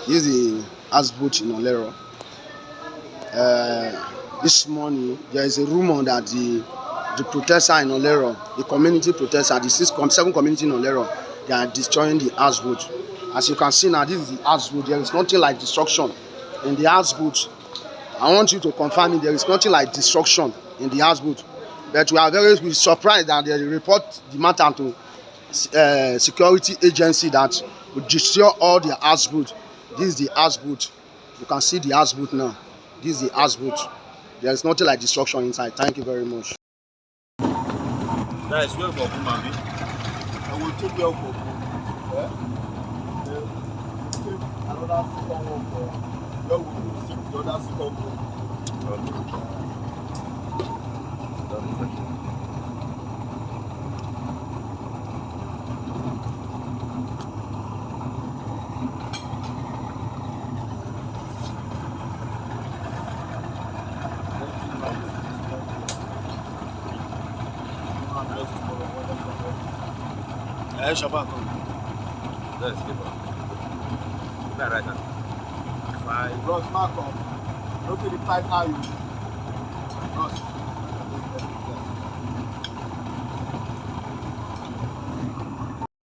This is the house boat in Olero. This morning, there is a rumor that the protester in Olero, the community protester, the 7 community in Olero, they are destroying the houseboat. As you can see now, this is the houseboat. There is nothing like destruction in the houseboat. I want you to confirm it. There is nothing like destruction in the houseboat. But we are very surprised that they report the matter to security agency that will destroy all the houseboat. This is the houseboat. You can see the houseboat now. This is the houseboat. There is nothing like destruction inside. Thank you very much. That is well for Mami. I will take you for another second one for where we will see the other second one. Shabbat. Let's give up. That right now. 5. Bros, Marco. Look at the pipe how you. Bros.